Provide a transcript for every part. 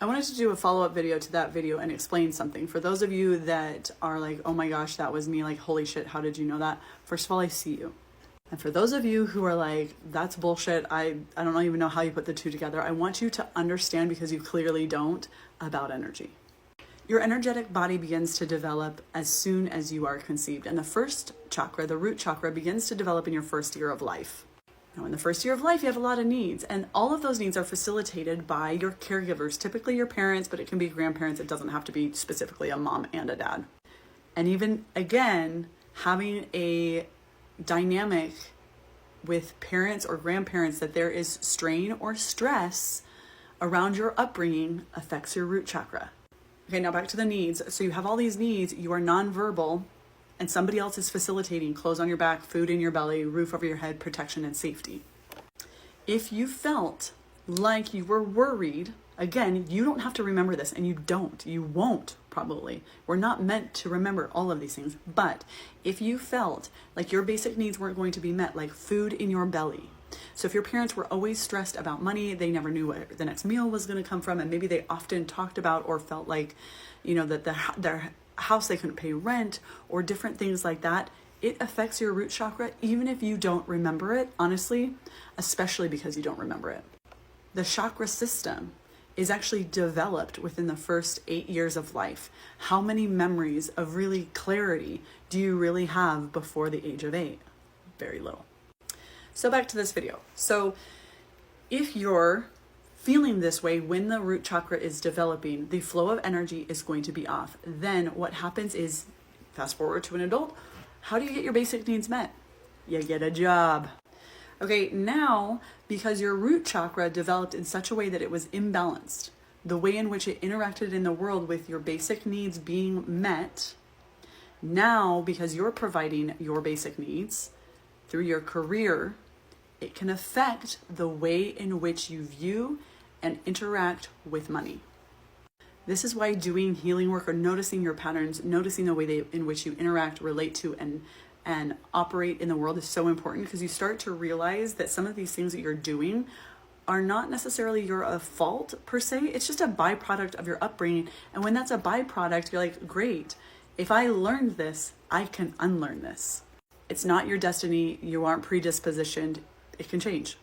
I wanted to do a follow-up video to that video and explain something. For those of you that are like, oh my gosh, that was me, like, holy shit, how did you know that? First of all, I see you. And for those of you who are like, that's bullshit, I don't even know how you put the two together, I want you to understand, because you clearly don't, about energy. Your energetic body begins to develop as soon as you are conceived. And the first chakra, the root chakra, begins to develop in your first year of life. Now, in the first year of life, you have a lot of needs, and all of those needs are facilitated by your caregivers, typically your parents, but it can be grandparents. It doesn't have to be specifically a mom and a dad. And even, again, having a dynamic with parents or grandparents that there is strain or stress around your upbringing affects your root chakra. Okay, now back to the needs. So you have all these needs, you are nonverbal, and somebody else is facilitating clothes on your back, food in your belly, roof over your head, protection and safety. If you felt like you were worried, again, you don't have to remember this, and you won't probably. We're not meant to remember all of these things, but if you felt like your basic needs weren't going to be met, like food in your belly. So if your parents were always stressed about money, they never knew where the next meal was going to come from, and maybe they often talked about or felt like, that their house, they couldn't pay rent or different things like that, it affects your root chakra even if you don't remember it, honestly, especially because you don't remember it. The chakra system is actually developed within the first 8 years of life. How many memories of really clarity do you really have before the age of 8? Very little. So back to this video. So if you're feeling this way when the root chakra is developing, the flow of energy is going to be off. Then what happens is, fast forward to an adult, how do you get your basic needs met? You get a job. Okay, now, because your root chakra developed in such a way that it was imbalanced, the way in which it interacted in the world with your basic needs being met, now, because you're providing your basic needs through your career, it can affect the way in which you view and interact with money. This is why doing healing work or noticing your patterns, noticing the way in which you interact, relate to, and operate in the world is so important, because you start to realize that some of these things that you're doing are not necessarily your fault per se. It's just a byproduct of your upbringing. And when that's a byproduct, you're like, great, if I learned this, I can unlearn this. It's not your destiny. You aren't predispositioned. It can change.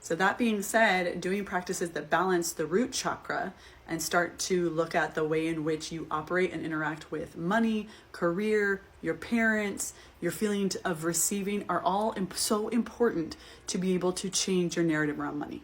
So that being said, doing practices that balance the root chakra and start to look at the way in which you operate and interact with money, career, your parents, your feeling of receiving are all so important to be able to change your narrative around money.